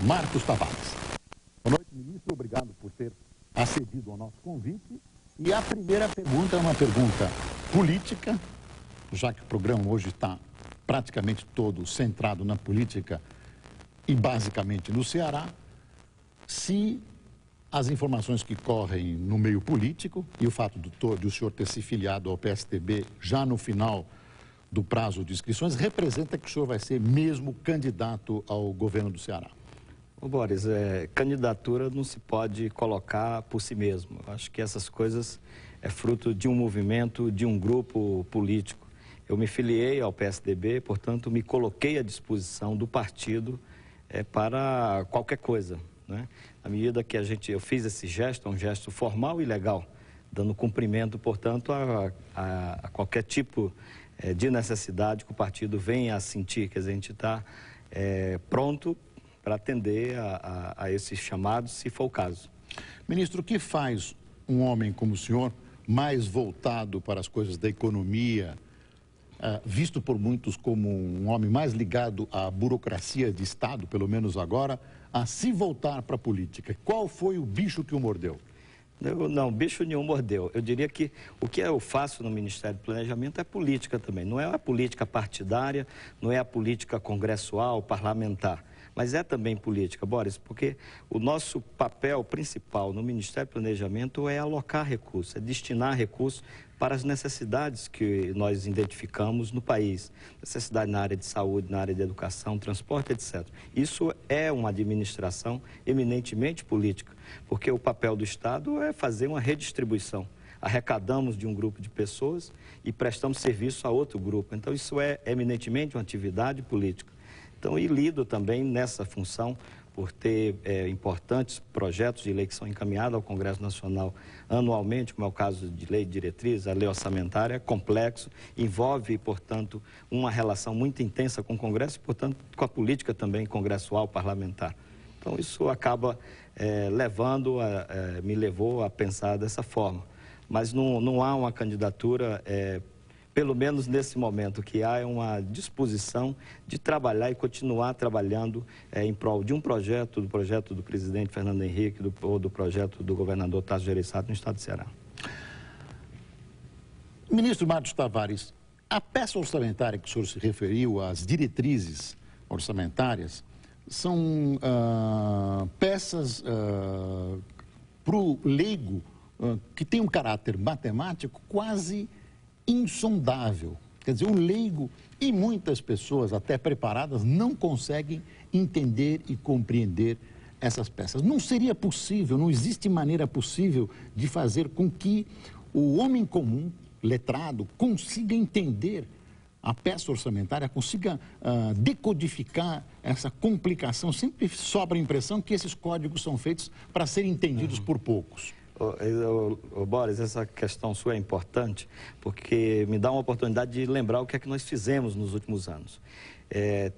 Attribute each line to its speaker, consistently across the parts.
Speaker 1: Marcos Tavares. Boa noite, ministro. Obrigado por ter acedido ao nosso convite. E a primeira pergunta é uma pergunta política, já que o programa hoje está praticamente todo centrado na política e basicamente no Ceará. Se as informações que correm no meio político e o fato de o senhor ter se filiado ao PSDB já no final do prazo de inscrições, representa que o senhor vai ser mesmo candidato ao governo do Ceará?
Speaker 2: Ô Boris, candidatura não se pode colocar por si mesmo. Eu acho que essas coisas é fruto de um movimento, de um grupo político. Eu me filiei ao PSDB, portanto, me coloquei à disposição do partido para qualquer coisa, né? À medida que eu fiz esse gesto, é um gesto formal e legal, dando cumprimento, portanto, a qualquer tipo de necessidade que o partido venha a sentir, que a gente está pronto para atender a esses chamados, se for o caso.
Speaker 1: Ministro, o que faz um homem como o senhor, mais voltado para as coisas da economia, visto por muitos como um homem mais ligado à burocracia de Estado, pelo menos agora, a se voltar para a política? Qual foi o bicho que o mordeu?
Speaker 2: Não, bicho nenhum mordeu. Eu diria que o que eu faço no Ministério do Planejamento é política também. Não é a política partidária, não é a política congressual, parlamentar, mas é também política, Boris, porque o nosso papel principal no Ministério do Planejamento é alocar recursos, é destinar recursos para as necessidades que nós identificamos no país. Necessidade na área de saúde, na área de educação, transporte, etc. Isso é uma administração eminentemente política, porque o papel do Estado é fazer uma redistribuição. Arrecadamos de um grupo de pessoas e prestamos serviço a outro grupo. Então, isso é eminentemente uma atividade política. Então, e lido também nessa função por ter importantes projetos de lei que são encaminhados ao Congresso Nacional anualmente, como é o caso de lei de diretriz, a lei orçamentária, é complexo, envolve, portanto, uma relação muito intensa com o Congresso e, portanto, com a política também congressual parlamentar. Então, isso acaba me levou a pensar dessa forma. Mas não há uma candidatura, pelo menos nesse momento, que há uma disposição de trabalhar e continuar trabalhando em prol de um projeto, do projeto do presidente Fernando Henrique, ou do projeto do governador Tasso Gereissati no estado de Ceará.
Speaker 1: Ministro Marcos Tavares, a peça orçamentária que o senhor se referiu, as diretrizes orçamentárias, são peças para o leigo que tem um caráter matemático quase insondável. Quer dizer, o leigo e muitas pessoas até preparadas não conseguem entender e compreender essas peças. Não seria possível, não existe maneira possível de fazer com que o homem comum, letrado, consiga entender a peça orçamentária, consiga decodificar essa complicação. Sempre sobra a impressão que esses códigos são feitos para serem entendidos por poucos.
Speaker 2: Boris, essa questão sua é importante, porque me dá uma oportunidade de lembrar o que é que nós fizemos nos últimos anos.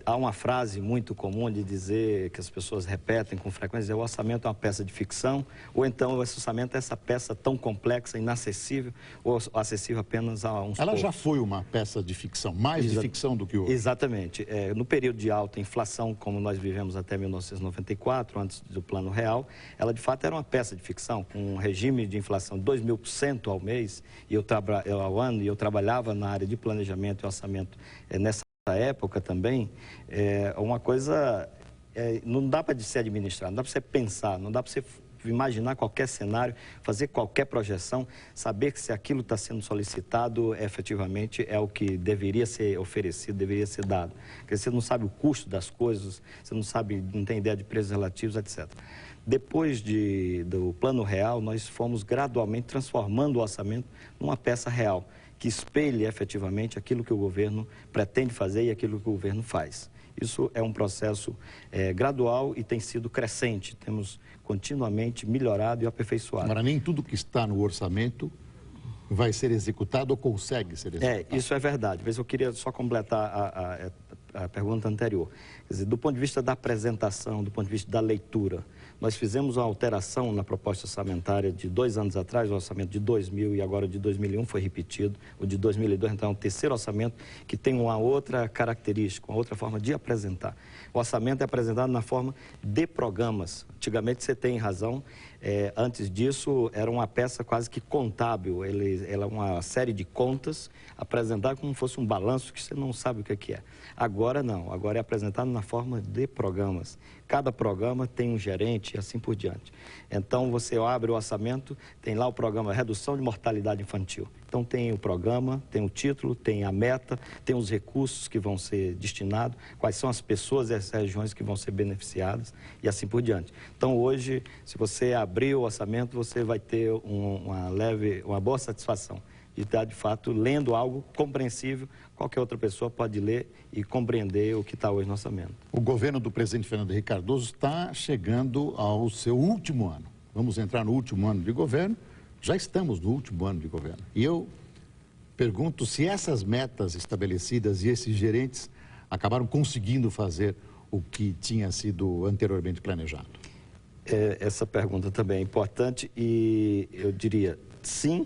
Speaker 2: Há uma frase muito comum de dizer, que as pessoas repetem com frequência, o orçamento é uma peça de ficção, ou então o orçamento é essa peça tão complexa, inacessível, ou acessível apenas a uns
Speaker 1: Ela
Speaker 2: poucos.
Speaker 1: já foi uma peça de ficção, mais de ficção do que hoje.
Speaker 2: Exatamente. No período de alta inflação, como nós vivemos até 1994, antes do Plano Real, ela de fato era uma peça de ficção, com um regime de inflação de 2.000% ao mês, ao ano, e eu trabalhava na área de planejamento e orçamento nessa época também. Uma coisa, não dá para se administrar, não dá para você pensar, não dá para você imaginar qualquer cenário, fazer qualquer projeção, saber que se aquilo está sendo solicitado, efetivamente é o que deveria ser oferecido, deveria ser dado. Porque você não sabe o custo das coisas, você não tem ideia de preços relativos, etc. Depois do Plano Real, nós fomos gradualmente transformando o orçamento numa peça real, que espelhe efetivamente aquilo que o governo pretende fazer e aquilo que o governo faz. Isso é um processo gradual e tem sido crescente. Temos continuamente melhorado e aperfeiçoado.
Speaker 1: Agora, nem tudo que está no orçamento vai ser executado ou consegue ser executado.
Speaker 2: Isso é verdade. Mas eu queria só completar a pergunta anterior. Quer dizer, do ponto de vista da apresentação, do ponto de vista da leitura, nós fizemos uma alteração na proposta orçamentária de 2 anos atrás, o orçamento de 2000 e agora o de 2001 foi repetido, o de 2002, então é um terceiro orçamento que tem uma outra característica, uma outra forma de apresentar. O orçamento é apresentado na forma de programas. Antigamente, você tem razão, antes disso era uma peça quase que contábil, ela é uma série de contas apresentada como se fosse um balanço que você não sabe o que é. Agora não, agora é apresentado na forma de programas. Cada programa tem um gerente e assim por diante. Então, você abre o orçamento, tem lá o programa Redução de Mortalidade Infantil. Então, tem o programa, tem o título, tem a meta, tem os recursos que vão ser destinados, quais são as pessoas e as regiões que vão ser beneficiadas e assim por diante. Então, hoje, se você abrir o orçamento, você vai ter uma boa satisfação de estar, de fato, lendo algo compreensível. Qualquer outra pessoa pode ler e compreender o que está hoje no orçamento.
Speaker 1: O governo do presidente Fernando Henrique Cardoso está chegando ao seu último ano. Vamos entrar no último ano de governo. Já estamos no último ano de governo. E eu pergunto se essas metas estabelecidas e esses gerentes acabaram conseguindo fazer o que tinha sido anteriormente planejado.
Speaker 2: Essa pergunta também é importante e eu diria sim,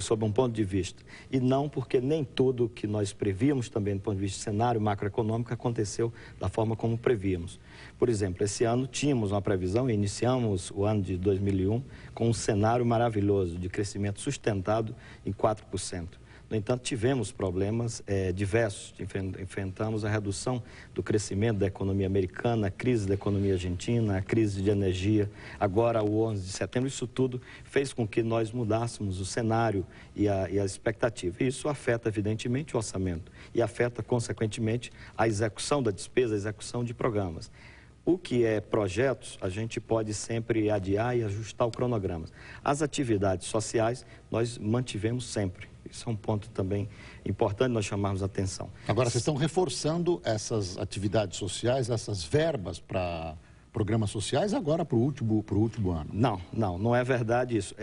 Speaker 2: sob um ponto de vista, e não porque nem tudo que nós prevíamos também do ponto de vista do cenário macroeconômico aconteceu da forma como prevíamos. Por exemplo, esse ano tínhamos uma previsão, iniciamos o ano de 2001 com um cenário maravilhoso de crescimento sustentado em 4%. No entanto, tivemos problemas diversos. Enfrentamos a redução do crescimento da economia americana, a crise da economia argentina, a crise de energia, agora o 11 de setembro. Isso tudo fez com que nós mudássemos o cenário e a expectativa. E isso afeta, evidentemente, o orçamento e afeta, consequentemente, a execução da despesa, a execução de programas. O que é projetos, a gente pode sempre adiar e ajustar o cronograma. As atividades sociais, nós mantivemos sempre. Isso é um ponto também importante nós chamarmos a atenção.
Speaker 1: Agora, vocês estão reforçando essas atividades sociais, essas verbas para programas sociais agora para o último ano?
Speaker 2: Não é verdade isso.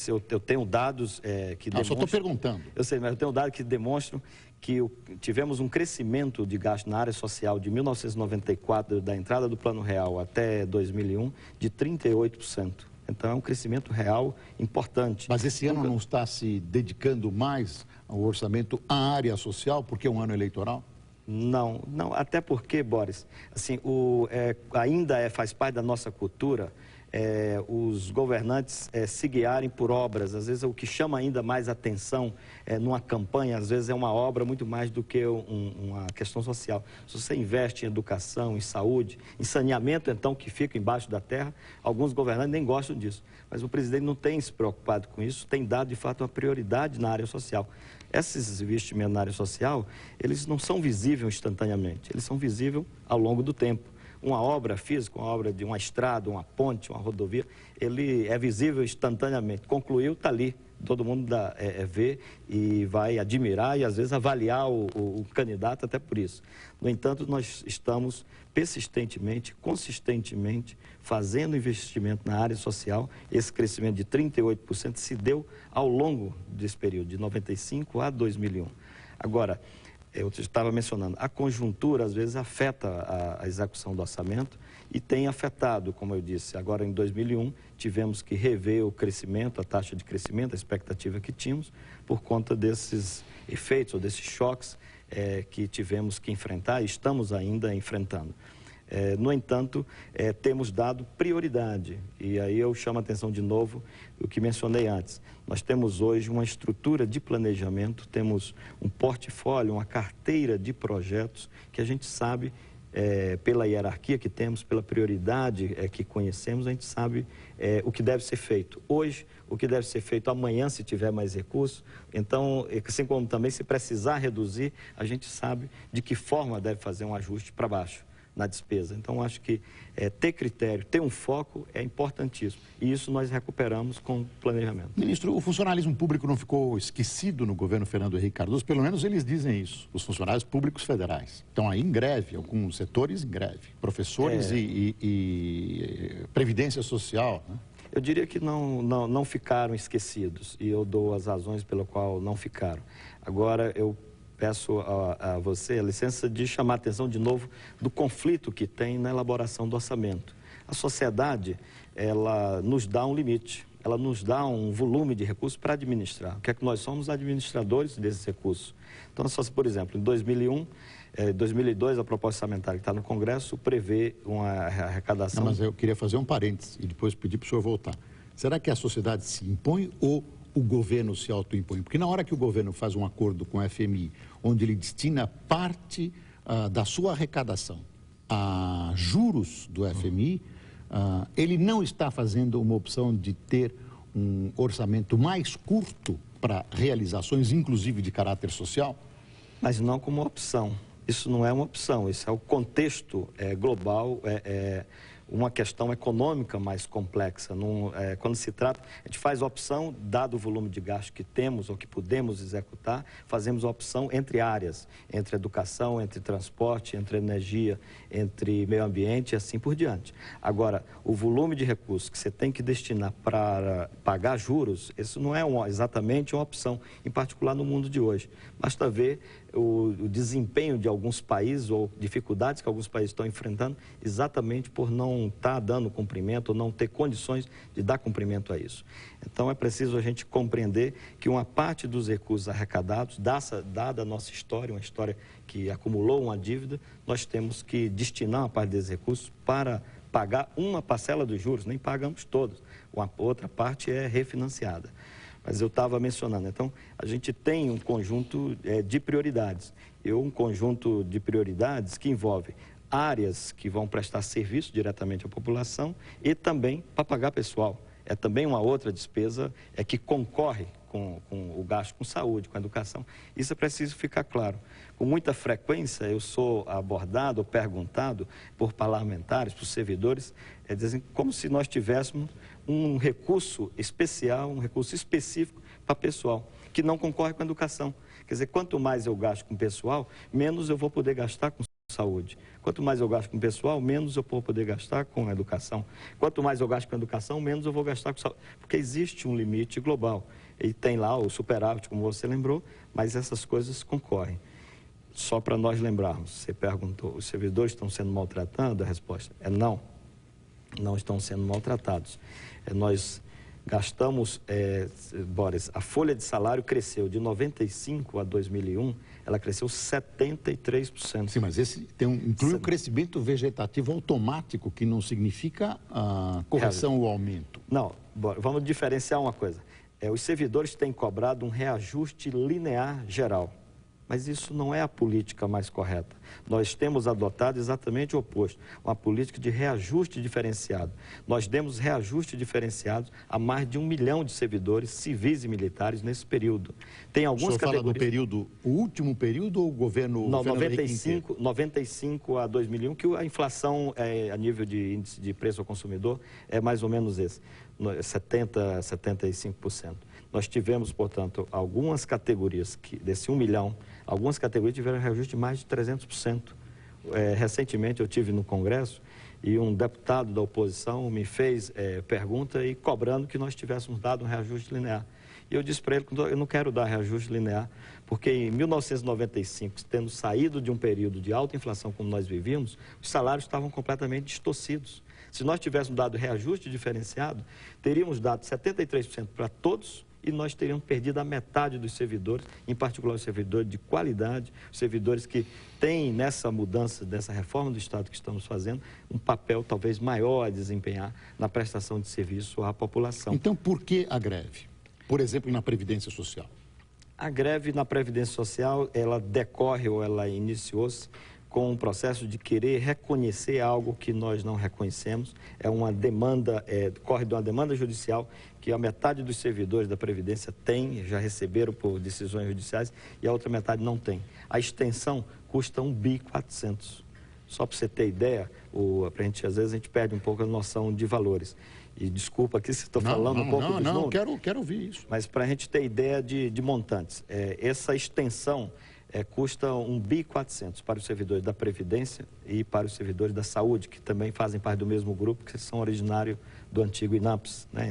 Speaker 2: Eu tenho dados que demonstram...
Speaker 1: Só estou perguntando.
Speaker 2: Eu sei, mas eu tenho dados que demonstram que tivemos um crescimento de gasto na área social de 1994, da entrada do Plano Real até 2001, de 38%. Então, é um crescimento real importante.
Speaker 1: Mas esse ano não está se dedicando mais ao orçamento à área social, porque é um ano eleitoral?
Speaker 2: Não, até porque, Boris, assim, ainda faz parte da nossa cultura os governantes se guiarem por obras. Às vezes, o que chama ainda mais atenção numa campanha, às vezes, é uma obra muito mais do que uma questão social. Se você investe em educação, em saúde, em saneamento, então, que fica embaixo da terra, alguns governantes nem gostam disso. Mas o presidente não tem se preocupado com isso, tem dado, de fato, uma prioridade na área social. Esses investimentos na área social, eles não são visíveis instantaneamente, eles são visíveis ao longo do tempo. Uma obra física, uma obra de uma estrada, uma ponte, uma rodovia, ele é visível instantaneamente. Concluiu, está ali. Todo mundo vê e vai admirar e, às vezes, avaliar o candidato até por isso. No entanto, nós estamos persistentemente, consistentemente, fazendo investimento na área social. Esse crescimento de 38% se deu ao longo desse período, de 95 a 2001. Agora, eu estava mencionando, a conjuntura às vezes afeta a execução do orçamento e tem afetado, como eu disse, agora em 2001 tivemos que rever o crescimento, a taxa de crescimento, a expectativa que tínhamos por conta desses efeitos ou desses choques que tivemos que enfrentar e estamos ainda enfrentando. No entanto, temos dado prioridade, e aí eu chamo a atenção de novo o que mencionei antes. Nós temos hoje uma estrutura de planejamento, temos um portfólio, uma carteira de projetos que a gente sabe, pela hierarquia que temos, pela prioridade que conhecemos, a gente sabe o que deve ser feito hoje, o que deve ser feito amanhã, se tiver mais recursos. Então, assim como também, se precisar reduzir, a gente sabe de que forma deve fazer um ajuste para baixo na despesa. Então, acho que ter critério, ter um foco é importantíssimo. E isso nós recuperamos com o planejamento.
Speaker 1: Ministro, o funcionalismo público não ficou esquecido no governo Fernando Henrique Cardoso? Pelo menos eles dizem isso, os funcionários públicos federais. Estão aí em greve, alguns setores em greve. Professores e Previdência Social, né?
Speaker 2: Eu diria que não ficaram esquecidos. E eu dou as razões pelo qual não ficaram. Agora, eu peço a você a licença de chamar a atenção de novo do conflito que tem na elaboração do orçamento. A sociedade, ela nos dá um limite, ela nos dá um volume de recursos para administrar. O que é que nós somos? Administradores desses recursos. Então, por exemplo, em 2001, 2002, a proposta orçamentária que está no Congresso prevê uma arrecadação...
Speaker 1: Não, mas eu queria fazer um parênteses e depois pedir para o senhor voltar. Será que a sociedade se impõe ou o governo se autoimpõe? Porque na hora que o governo faz um acordo com o FMI, onde ele destina parte da sua arrecadação a juros do FMI, ele não está fazendo uma opção de ter um orçamento mais curto para realizações, inclusive de caráter social?
Speaker 2: Mas não como opção. Isso não é uma opção, isso é o contexto global, uma questão econômica mais complexa. Quando se trata, a gente faz a opção, dado o volume de gasto que temos ou que podemos executar, fazemos a opção entre áreas, entre educação, entre transporte, entre energia, entre meio ambiente e assim por diante. Agora, o volume de recursos que você tem que destinar para pagar juros, isso não é exatamente uma opção, em particular no mundo de hoje. Basta ver o desempenho de alguns países ou dificuldades que alguns países estão enfrentando exatamente por não estar dando cumprimento ou não ter condições de dar cumprimento a isso. Então, é preciso a gente compreender que uma parte dos recursos arrecadados, dada a nossa história, uma história que acumulou uma dívida, nós temos que destinar uma parte desses recursos para pagar uma parcela dos juros, nem pagamos todos, uma outra parte é refinanciada. Mas eu estava mencionando, então, a gente tem um conjunto de prioridades. Um conjunto de prioridades que envolve áreas que vão prestar serviço diretamente à população e também para pagar pessoal. É também uma outra despesa que concorre com o gasto com saúde, com educação. Isso é preciso ficar claro. Com muita frequência, eu sou abordado ou perguntado por parlamentares, por servidores, dizem como se nós tivéssemos um recurso especial, um recurso específico para pessoal, que não concorre com a educação. Quer dizer, quanto mais eu gasto com pessoal, menos eu vou poder gastar com saúde. Quanto mais eu gasto com pessoal, menos eu vou poder gastar com a educação. Quanto mais eu gasto com a educação, menos eu vou gastar com saúde. Porque existe um limite global. E tem lá o superávit, como você lembrou, mas essas coisas concorrem. Só para nós lembrarmos, você perguntou, os servidores estão sendo maltratados? A resposta é não. Não estão sendo maltratados. Nós gastamos, Boris, a folha de salário cresceu de 95 a 2001, ela cresceu 73%.
Speaker 1: Sim, mas esse inclui um crescimento vegetativo automático, que não significa a correção ou aumento.
Speaker 2: Não, vamos diferenciar uma coisa. Os servidores têm cobrado um reajuste linear geral. Mas isso não é a política mais correta. Nós temos adotado exatamente o oposto, uma política de reajuste diferenciado. Nós demos reajuste diferenciados a mais de 1 milhão de servidores civis e militares nesse período. Tem algumas categorias...
Speaker 1: fala do período, o último período ou o governo...
Speaker 2: Não, 95 a 2001, que a inflação a nível de índice de preço ao consumidor é mais ou menos esse, 75%. Nós tivemos, portanto, algumas categorias desse 1 milhão, algumas categorias tiveram reajuste de mais de 300%. Recentemente eu tive no Congresso e um deputado da oposição me fez pergunta e cobrando que nós tivéssemos dado um reajuste linear. E eu disse para ele que eu não quero dar reajuste linear, porque em 1995, tendo saído de um período de alta inflação como nós vivíamos, os salários estavam completamente distorcidos. Se nós tivéssemos dado reajuste diferenciado, teríamos dado 73% para todos e nós teríamos perdido a metade dos servidores, em particular os servidores de qualidade, os servidores que têm nessa mudança, dessa reforma do Estado que estamos fazendo, um papel talvez maior a desempenhar na prestação de serviço à população.
Speaker 1: Então, por que a greve? Por exemplo, na Previdência Social?
Speaker 2: A greve na Previdência Social, ela decorre ou ela iniciou-se com um processo de querer reconhecer algo que nós não reconhecemos. É uma demanda, decorre de uma demanda judicial que a metade dos servidores da Previdência tem, já receberam por decisões judiciais, e a outra metade não tem. A extensão custa 1,4 bi. Só para você ter ideia, às vezes a gente perde um pouco a noção de valores. E desculpa aqui se estou falando um pouco dos números.
Speaker 1: Não, quero ouvir isso.
Speaker 2: Mas para a gente ter ideia de montantes, essa extensão custa 1,4 bi para os servidores da Previdência e para os servidores da Saúde, que também fazem parte do mesmo grupo, que são originários do antigo INAPS, né?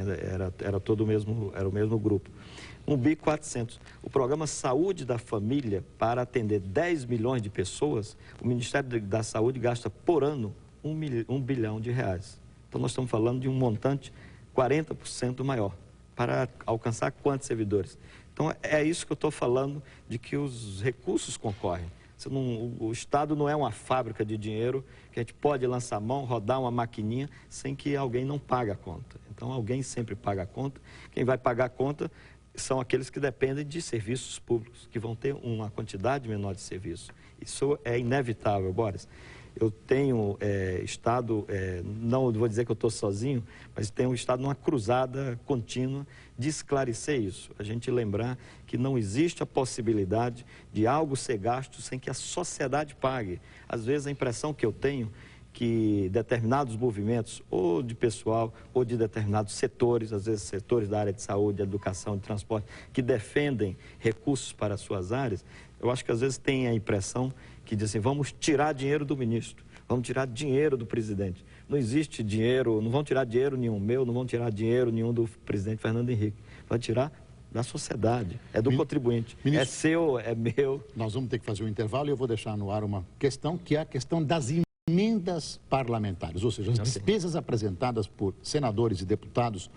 Speaker 2: Era o mesmo grupo. 1.400 bi. O programa Saúde da Família, para atender 10 milhões de pessoas, o Ministério da Saúde gasta por ano R$ 1 bilhão. Então, nós estamos falando de um montante 40% maior. Para alcançar quantos servidores? Então, é isso que eu estou falando, de que os recursos concorrem. O Estado não é uma fábrica de dinheiro que a gente pode lançar a mão, rodar uma maquininha sem que alguém não pague a conta. Então, alguém sempre paga a conta. Quem vai pagar a conta são aqueles que dependem de serviços públicos, que vão ter uma quantidade menor de serviço. Isso é inevitável, Boris. Eu tenho estado, não vou dizer que eu estou sozinho, mas tenho estado numa cruzada contínua de esclarecer isso. A gente lembrar que não existe a possibilidade de algo ser gasto sem que a sociedade pague. Às vezes a impressão que eu tenho que determinados movimentos, ou de pessoal, ou de determinados setores, às vezes setores da área de saúde, de educação, de transporte, que defendem recursos para as suas áreas, eu acho que às vezes tem a impressão que diz assim, vamos tirar dinheiro do ministro, vamos tirar dinheiro do presidente. Não existe dinheiro, não vão tirar dinheiro nenhum meu, não vão tirar dinheiro nenhum do presidente Fernando Henrique. Vai tirar da sociedade, é do contribuinte. Ministro, é seu, é meu.
Speaker 1: Nós vamos ter que fazer um intervalo e eu vou deixar no ar uma questão, que é a questão das emendas parlamentares, ou seja, as despesas apresentadas por senadores e deputados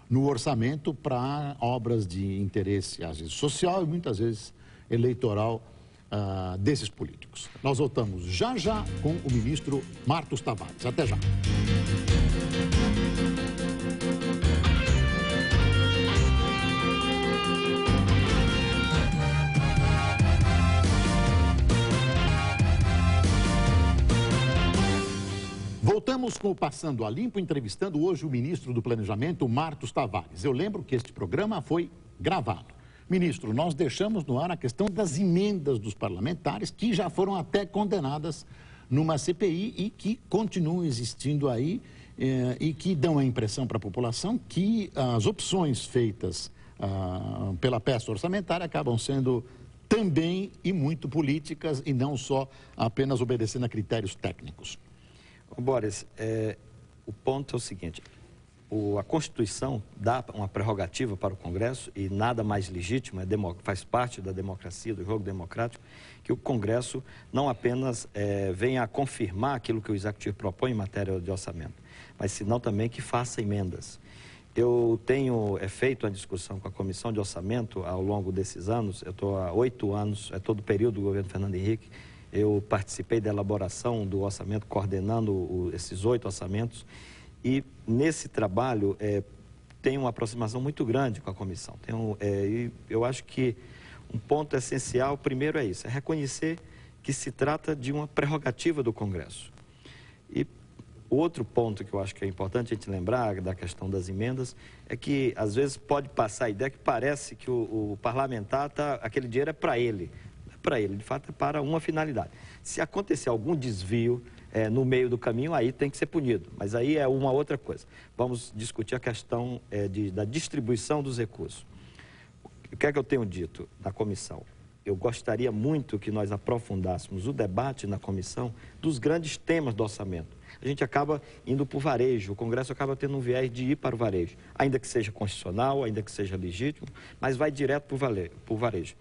Speaker 1: no orçamento para obras de interesse, às vezes social e muitas vezes eleitoral, desses políticos. Nós voltamos já já com o ministro Martos Tavares. Até já. Voltamos com o Passando a Limpo, entrevistando hoje o ministro do Planejamento, Martos Tavares. Eu lembro que este programa foi gravado. Ministro, nós deixamos no ar a questão das emendas dos parlamentares, que já foram até condenadas numa CPI e que continuam existindo aí e que dão a impressão para a população que as opções feitas pela peça orçamentária acabam sendo também e muito políticas e não só apenas obedecendo a critérios técnicos.
Speaker 2: Boris, o ponto é o seguinte, a Constituição dá uma prerrogativa para o Congresso e nada mais legítimo, faz parte da democracia, do jogo democrático, que o Congresso não apenas venha a confirmar aquilo que o Executivo propõe em matéria de orçamento, mas senão também que faça emendas. Eu tenho feito uma discussão com a Comissão de Orçamento ao longo desses anos, eu estou há 8 anos, é todo o período do governo Fernando Henrique, eu participei da elaboração do orçamento, coordenando esses 8 orçamentos, e nesse trabalho tem uma aproximação muito grande com a comissão. E eu acho que um ponto essencial, primeiro é isso, é reconhecer que se trata de uma prerrogativa do Congresso. E outro ponto que eu acho que é importante a gente lembrar da questão das emendas é que às vezes pode passar a ideia que parece que o parlamentar, aquele dinheiro é para ele. Para ele, de fato, é para uma finalidade. Se acontecer algum desvio no meio do caminho, aí tem que ser punido, mas aí é uma outra coisa. Vamos discutir a questão da distribuição dos recursos. O que é que eu tenho dito na comissão? Eu gostaria muito que nós aprofundássemos o debate na comissão dos grandes temas do orçamento. A gente acaba indo para o varejo, o Congresso acaba tendo um viés de ir para o varejo, ainda que seja constitucional, ainda que seja legítimo, mas vai direto para o varejo.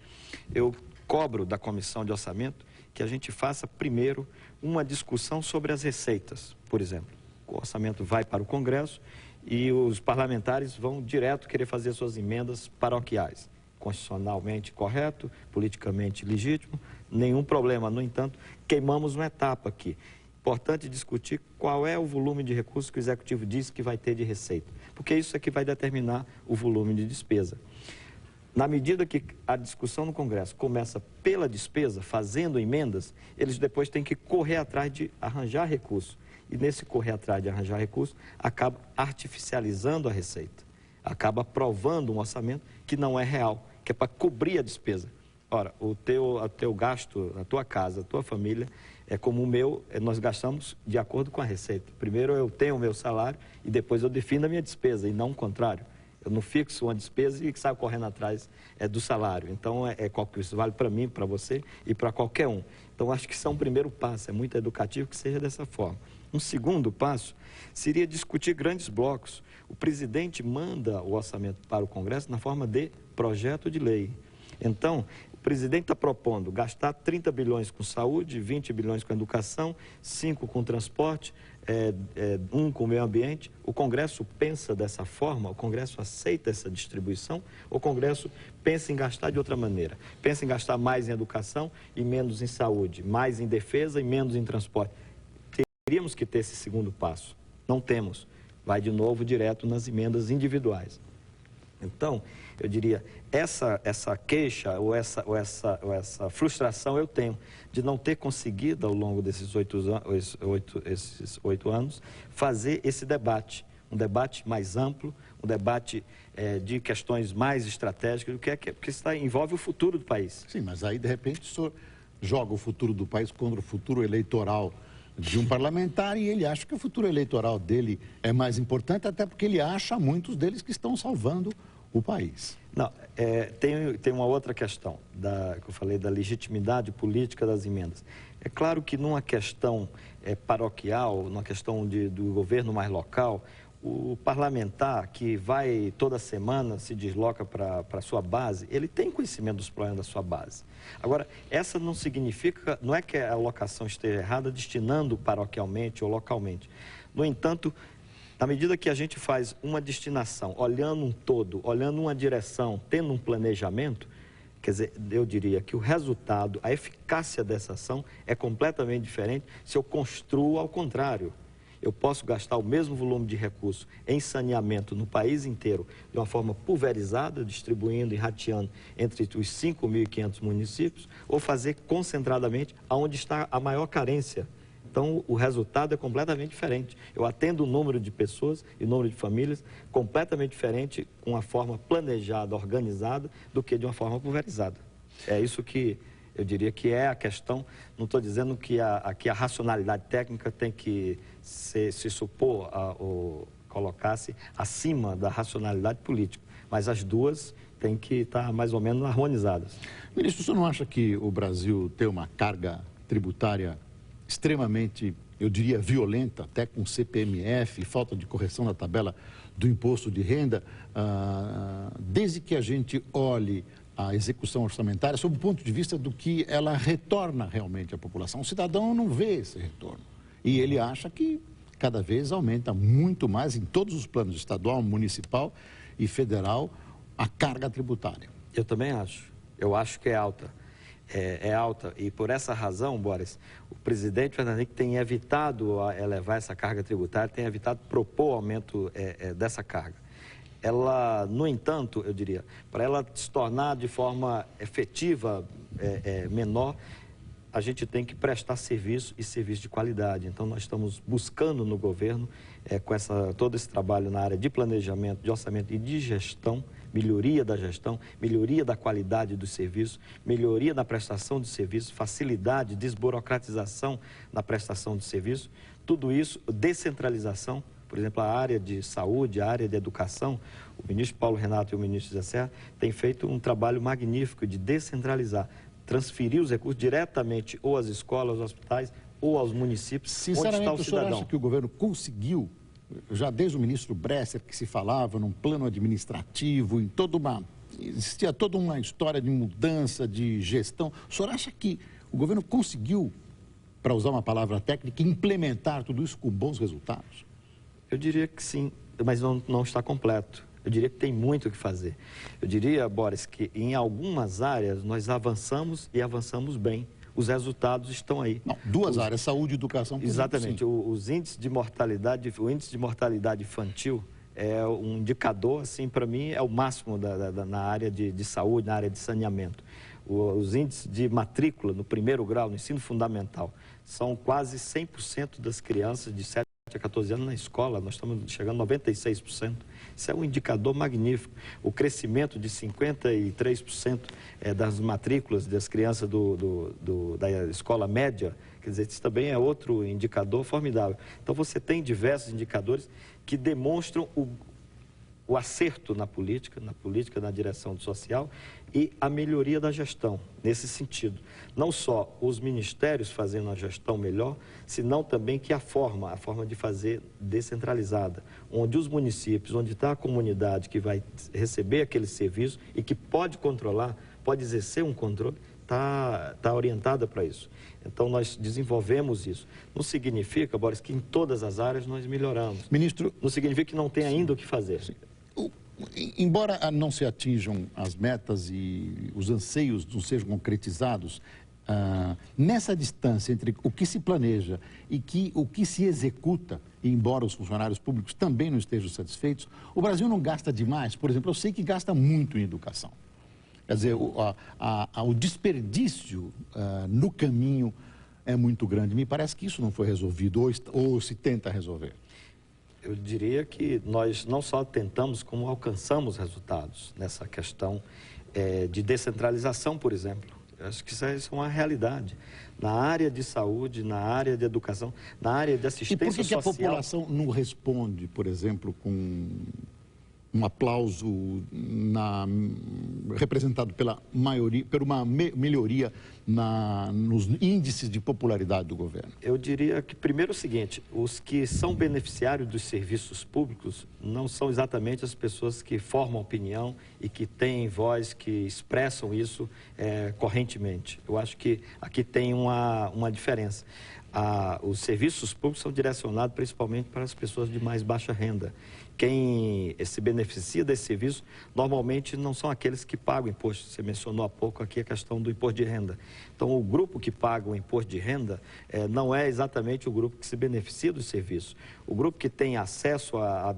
Speaker 2: Eu cobro da Comissão de Orçamento que a gente faça primeiro uma discussão sobre as receitas, por exemplo. O orçamento vai para o Congresso e os parlamentares vão direto querer fazer suas emendas paroquiais. Constitucionalmente correto, politicamente legítimo, nenhum problema. No entanto, queimamos uma etapa aqui. Importante discutir qual é o volume de recursos que o Executivo diz que vai ter de receita, porque isso é que vai determinar o volume de despesa. Na medida que a discussão no Congresso começa pela despesa, fazendo emendas, eles depois têm que correr atrás de arranjar recursos. E nesse correr atrás de arranjar recursos, acaba artificializando a receita. Acaba aprovando um orçamento que não é real, que é para cobrir a despesa. Ora, o teu gasto, a tua casa, a tua família, é como o meu, nós gastamos de acordo com a receita. Primeiro eu tenho o meu salário e depois eu defino a minha despesa, e não o contrário. Eu não fixo uma despesa e saio correndo atrás do salário. Então, isso vale para mim, para você e para qualquer um. Então, acho que isso é um primeiro passo, é muito educativo que seja dessa forma. Um segundo passo seria discutir grandes blocos. O presidente manda o orçamento para o Congresso na forma de projeto de lei. Então, o presidente está propondo gastar 30 bilhões com saúde, 20 bilhões com educação, 5 com transporte, 1 com meio ambiente. O Congresso pensa dessa forma? O Congresso aceita essa distribuição? O Congresso pensa em gastar de outra maneira? Pensa em gastar mais em educação e menos em saúde, mais em defesa e menos em transporte? Teríamos que ter esse segundo passo. Não temos. Vai de novo direto nas emendas individuais. Então, eu diria, essa queixa ou essa frustração eu tenho de não ter conseguido, ao longo desses 8 anos, fazer esse debate. Um debate mais amplo, um debate de questões mais estratégicas, porque isso envolve o futuro do país.
Speaker 1: Sim, mas aí, de repente, o senhor joga o futuro do país contra o futuro eleitoral de um parlamentar e ele acha que o futuro eleitoral dele é mais importante, até porque ele acha muitos deles que estão salvando o país.
Speaker 2: Não, tem uma outra questão, que eu falei da legitimidade política das emendas. É claro que numa questão paroquial, numa questão do governo mais local, o parlamentar que vai toda semana, se desloca para a sua base, ele tem conhecimento dos problemas da sua base. Agora, essa não significa, não é que a alocação esteja errada destinando paroquialmente ou localmente. No entanto, na medida que a gente faz uma destinação, olhando um todo, olhando uma direção, tendo um planejamento, quer dizer, eu diria que o resultado, a eficácia dessa ação é completamente diferente se eu construo ao contrário. Eu posso gastar o mesmo volume de recursos em saneamento no país inteiro de uma forma pulverizada, distribuindo e rateando entre os 5.500 municípios, ou fazer concentradamente onde está a maior carência. Então, o resultado é completamente diferente. Eu atendo um número de pessoas e número de famílias completamente diferente, com uma forma planejada, organizada, do que de uma forma pulverizada. É isso que eu diria que é a questão. Não estou dizendo que a racionalidade técnica tem que se supor ou colocar-se acima da racionalidade política, mas as duas têm que estar mais ou menos harmonizadas.
Speaker 1: Ministro, o senhor não acha que o Brasil tem uma carga tributária extremamente, eu diria, violenta, até com CPMF, falta de correção da tabela do imposto de renda, desde que a gente olhe a execução orçamentária sob o ponto de vista do que ela retorna realmente à população? O cidadão não vê esse retorno e ele acha que cada vez aumenta muito mais em todos os planos, estadual, municipal e federal, a carga tributária.
Speaker 2: Eu também acho. Eu acho que é alta. É alta e por essa razão, Boris, o presidente Fernando Henrique tem evitado elevar essa carga tributária, tem evitado propor aumento dessa carga. Ela, no entanto, eu diria, para ela se tornar de forma efetiva, menor, a gente tem que prestar serviço e serviço de qualidade. Então, nós estamos buscando no governo, com todo esse trabalho na área de planejamento, de orçamento e de gestão, melhoria da gestão, melhoria da qualidade do serviço, melhoria na prestação de serviço, facilidade, desburocratização na prestação de serviço, tudo isso, descentralização. Por exemplo, a área de saúde, a área de educação, o ministro Paulo Renato e o ministro José Serra têm feito um trabalho magnífico de descentralizar, transferir os recursos diretamente ou às escolas, aos hospitais ou aos municípios.
Speaker 1: Sinceramente, onde está o cidadão? O senhor acha que o governo conseguiu, já desde o ministro Bresser, que se falava num plano administrativo, existia toda uma história de mudança, de gestão. O senhor acha que o governo conseguiu, para usar uma palavra técnica, implementar tudo isso com bons resultados?
Speaker 2: Eu diria que sim, mas não está completo. Eu diria que tem muito o que fazer. Eu diria, Boris, que em algumas áreas nós avançamos e avançamos bem. Os resultados estão aí.
Speaker 1: Não, duas áreas, saúde e educação.
Speaker 2: Exatamente. Os índices de mortalidade, o índice de mortalidade infantil é um indicador, assim, para mim, é o máximo na área de saúde, na área de saneamento. Os índices de matrícula no primeiro grau, no ensino fundamental, são quase 100% das crianças de 7 a 14 anos na escola, nós estamos chegando a 96%. Isso é um indicador magnífico. O crescimento de 53% das matrículas das crianças da escola média, quer dizer, isso também é outro indicador formidável. Então, você tem diversos indicadores que demonstram o acerto na política, na direção do social e a melhoria da gestão, nesse sentido. Não só os ministérios fazendo a gestão melhor, senão também que a forma de fazer descentralizada, onde os municípios, onde está a comunidade que vai receber aquele serviço e que pode controlar, pode exercer um controle, está orientada para isso. Então, nós desenvolvemos isso. Não significa, Boris, que em todas as áreas nós melhoramos.
Speaker 1: Ministro...
Speaker 2: Não significa que não tem ainda o que fazer.
Speaker 1: Embora não se atinjam as metas e os anseios não sejam concretizados, nessa distância entre o que se planeja e o que se executa, embora os funcionários públicos também não estejam satisfeitos, o Brasil não gasta demais. Por exemplo, eu sei que gasta muito em educação. Quer dizer, o desperdício no caminho é muito grande. Me parece que isso não foi resolvido ou se tenta resolver.
Speaker 2: Eu diria que nós não só tentamos, como alcançamos resultados nessa questão de descentralização, por exemplo. Eu acho que isso é uma realidade. Na área de saúde, na área de educação, na área de assistência social...
Speaker 1: E por que a população não responde, por exemplo, com um aplauso representado pela maioria, por uma melhoria nos índices de popularidade do governo?
Speaker 2: Eu diria que, primeiro, o seguinte: os que são beneficiários dos serviços públicos não são exatamente as pessoas que formam opinião e que têm voz, que expressam isso correntemente. Eu acho que aqui tem uma diferença. Os serviços públicos são direcionados principalmente para as pessoas de mais baixa renda. Quem se beneficia desse serviço normalmente não são aqueles que pagam imposto. Você mencionou há pouco aqui a questão do imposto de renda. Então, o grupo que paga o imposto de renda não é exatamente o grupo que se beneficia do serviço. O grupo que tem acesso a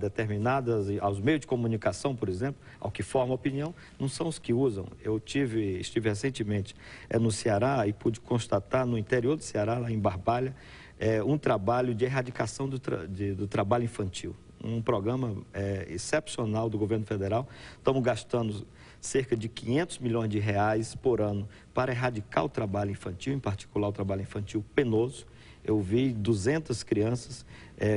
Speaker 2: aos meios de comunicação, por exemplo, ao que forma opinião, não são os que usam. Eu estive recentemente no Ceará e pude constatar no interior do Ceará, lá em Barbalha, um trabalho de erradicação do trabalho infantil. Um programa excepcional do governo federal. Estamos gastando cerca de 500 milhões de reais por ano para erradicar o trabalho infantil, em particular o trabalho infantil penoso. Eu vi 200 crianças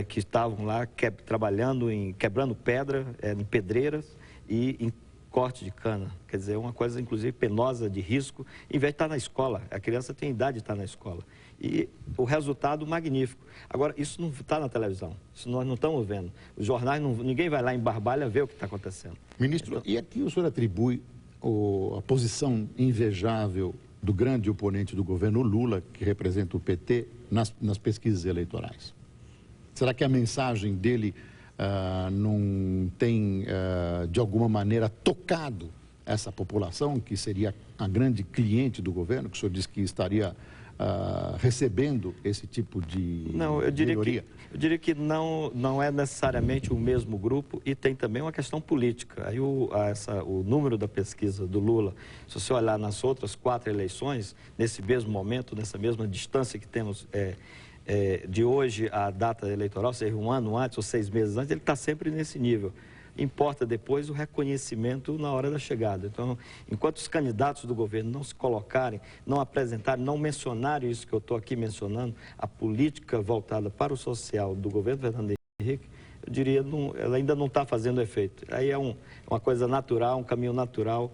Speaker 2: que estavam lá trabalhando quebrando pedra, em pedreiras e em corte de cana. Quer dizer, uma coisa, inclusive, penosa, de risco, em vez de estar na escola. A criança tem idade de estar na escola. E o resultado magnífico. Agora, isso não está na televisão, isso nós não estamos vendo. Os jornais, ninguém vai lá em Barbalha ver o que está acontecendo.
Speaker 1: Ministro, então... e aqui o senhor atribui a posição invejável do grande oponente do governo, Lula, que representa o PT, nas pesquisas eleitorais? Será que a mensagem dele não tem, de alguma maneira, tocado essa população, que seria a grande cliente do governo, que o senhor disse que estaria recebendo esse tipo de melhoria?
Speaker 2: Eu diria que não é necessariamente o mesmo grupo e tem também uma questão política. Aí o número da pesquisa do Lula, se você olhar nas outras 4 eleições, nesse mesmo momento, nessa mesma distância que temos de hoje à data eleitoral, seja um ano antes ou 6 meses antes, ele está sempre nesse nível. Importa depois o reconhecimento na hora da chegada. Então, enquanto os candidatos do governo não se colocarem, não apresentarem, não mencionarem isso que eu estou aqui mencionando, a política voltada para o social do governo Fernando Henrique, eu diria, ela ainda não está fazendo efeito. Aí é uma coisa natural, um caminho natural,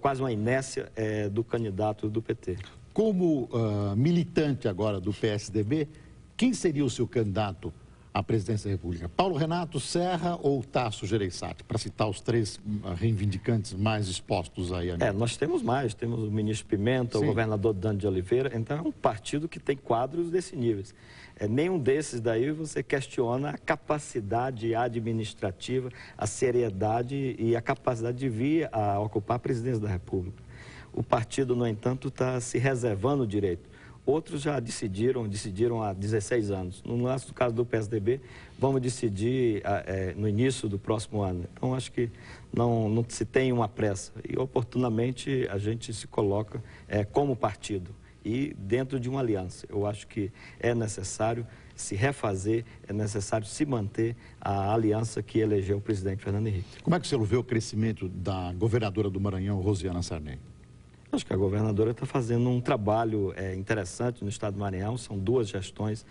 Speaker 2: quase uma inércia do candidato do PT.
Speaker 1: Como militante agora do PSDB, quem seria o seu candidato à presidência da República? Paulo Renato, Serra ou Tasso Gereissati, para citar os 3 reivindicantes mais expostos aí.
Speaker 2: Nós temos mais, temos o ministro Pimenta, Sim. O governador Dante de Oliveira, então é um partido que tem quadros desse nível. Nenhum desses daí você questiona a capacidade administrativa, a seriedade e a capacidade de vir a ocupar a presidência da República. O partido, no entanto, está se reservando o direito. Outros já decidiram há 16 anos. No nosso caso do PSDB, vamos decidir no início do próximo ano. Então, acho que não se tem uma pressa. E, oportunamente, a gente se coloca como partido e dentro de uma aliança. Eu acho que é necessário se refazer, é necessário se manter a aliança que elegeu o presidente Fernando Henrique.
Speaker 1: Como é que você vê o crescimento da governadora do Maranhão, Rosiana Sarney?
Speaker 2: Acho que a governadora está fazendo um trabalho interessante no estado do Maranhão. São 2 gestões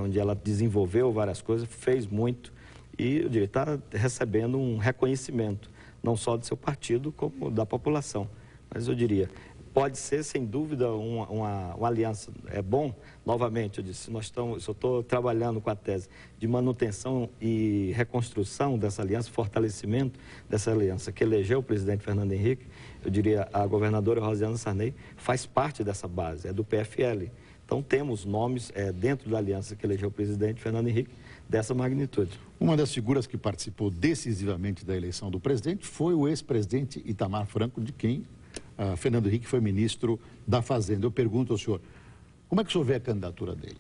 Speaker 2: onde ela desenvolveu várias coisas, fez muito. e eu diria, está recebendo um reconhecimento, não só do seu partido, como da população. Mas eu diria, pode ser, sem dúvida, uma aliança. É bom, novamente, eu disse, eu estou trabalhando com a tese de manutenção e reconstrução dessa aliança, fortalecimento dessa aliança que elegeu o presidente Fernando Henrique. Eu diria, a governadora Rosiana Sarney faz parte dessa base, é do PFL. Então, temos nomes dentro da aliança que elegeu o presidente Fernando Henrique dessa magnitude.
Speaker 1: Uma das figuras que participou decisivamente da eleição do presidente foi o ex-presidente Itamar Franco, de quem Fernando Henrique foi ministro da Fazenda. Eu pergunto ao senhor, como é que o senhor vê a candidatura dele?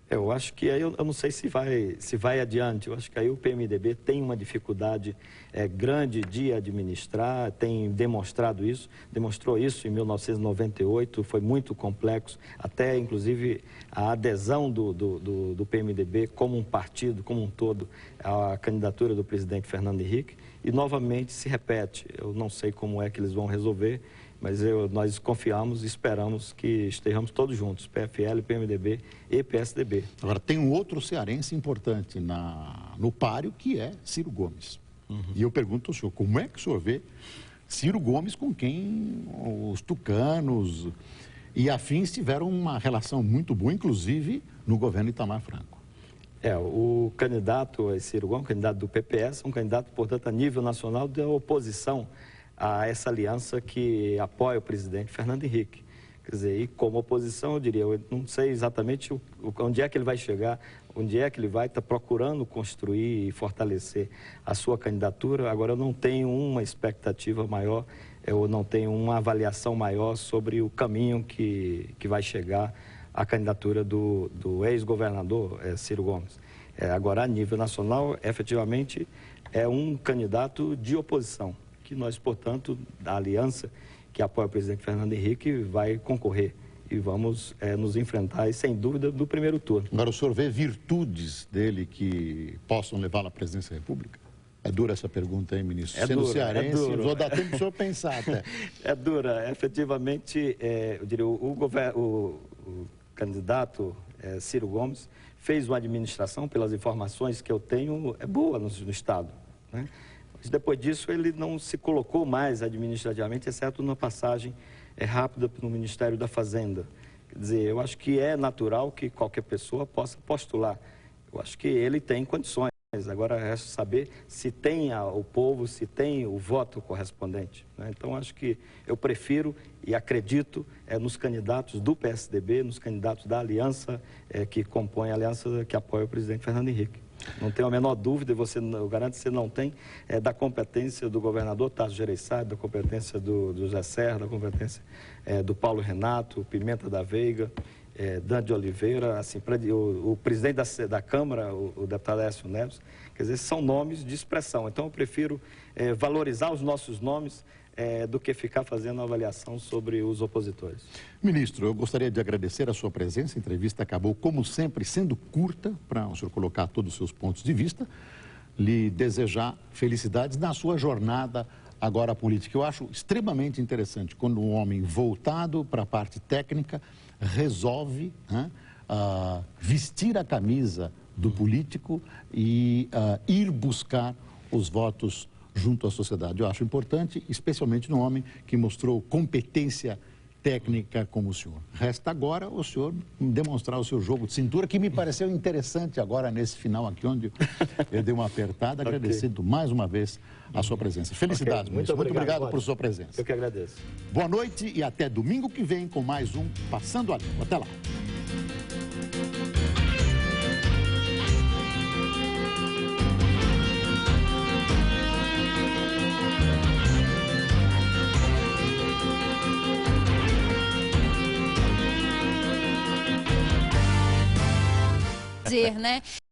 Speaker 2: Eu acho que aí eu não sei se vai adiante. Eu acho que aí o PMDB tem uma dificuldade grande de administrar, tem demonstrado isso, demonstrou isso em 1998, foi muito complexo, até inclusive a adesão do PMDB como um partido, como um todo, à candidatura do presidente Fernando Henrique, e novamente se repete. Eu não sei como é que eles vão resolver, mas nós confiamos e esperamos que estejamos todos juntos, PFL, PMDB e PSDB.
Speaker 1: Agora, tem um outro cearense importante no páreo, que é Ciro Gomes. E eu pergunto ao senhor, como é que o senhor vê Ciro Gomes com quem os tucanos e afins tiveram uma relação muito boa, inclusive no governo Itamar Franco?
Speaker 2: O candidato Ciro Gomes, candidato do PPS, um candidato, portanto, a nível nacional da oposição a essa aliança que apoia o presidente Fernando Henrique. Quer dizer, e como oposição, eu diria, eu não sei exatamente onde é que ele vai chegar, onde é que ele vai estar procurando construir e fortalecer a sua candidatura. Agora, eu não tenho uma expectativa maior, eu não tenho uma avaliação maior sobre o caminho que vai chegar a candidatura do ex-governador Ciro Gomes. Agora, a nível nacional, efetivamente, é um candidato de oposição, que nós, portanto, da aliança que apoia o presidente Fernando Henrique, vai concorrer e vamos nos enfrentar, e, sem dúvida, do primeiro turno.
Speaker 1: Agora, o senhor vê virtudes dele que possam levá-lo à presidência da República? É dura essa pergunta, hein, ministro? Sendo cearense, vou dar tempo para o senhor pensar até.
Speaker 2: É dura. Efetivamente, eu diria, o candidato Ciro Gomes fez uma administração, pelas informações que eu tenho, boa no Estado, né? Mas depois disso, ele não se colocou mais administrativamente, exceto na passagem rápida no Ministério da Fazenda. Quer dizer, eu acho que é natural que qualquer pessoa possa postular. Eu acho que ele tem condições. Agora resta saber se tem o povo, se tem o voto correspondente, né? Então, acho que eu prefiro e acredito nos candidatos do PSDB, nos candidatos da aliança que compõe a aliança que apoia o presidente Fernando Henrique. Não tenho a menor dúvida, eu garanto que você não tem, da competência do governador Tasso Gereissati, da competência do José Serra, da competência do Paulo Renato, Pimenta da Veiga, Dante de Oliveira, assim, o presidente da Câmara, o deputado Aécio Neves. Quer dizer, são nomes de expressão. Então, eu prefiro valorizar os nossos nomes do que ficar fazendo avaliação sobre os opositores.
Speaker 1: Ministro, eu gostaria de agradecer a sua presença. A entrevista acabou, como sempre, sendo curta, para o senhor colocar todos os seus pontos de vista. Lhe desejar felicidades na sua jornada agora política. Eu acho extremamente interessante quando um homem voltado para a parte técnica resolve vestir a camisa do político e ir buscar os votos junto à sociedade. Eu acho importante, especialmente num homem que mostrou competência técnica como o senhor. Resta agora o senhor demonstrar o seu jogo de cintura, que me pareceu interessante agora nesse final aqui, onde eu dei uma apertada, agradecendo mais uma vez a sua presença. Felicidades, ministro. Muito obrigado por sua presença.
Speaker 2: Eu que agradeço.
Speaker 1: Boa noite e até domingo que vem com mais um Passando a Limpo. Até lá.
Speaker 3: Né?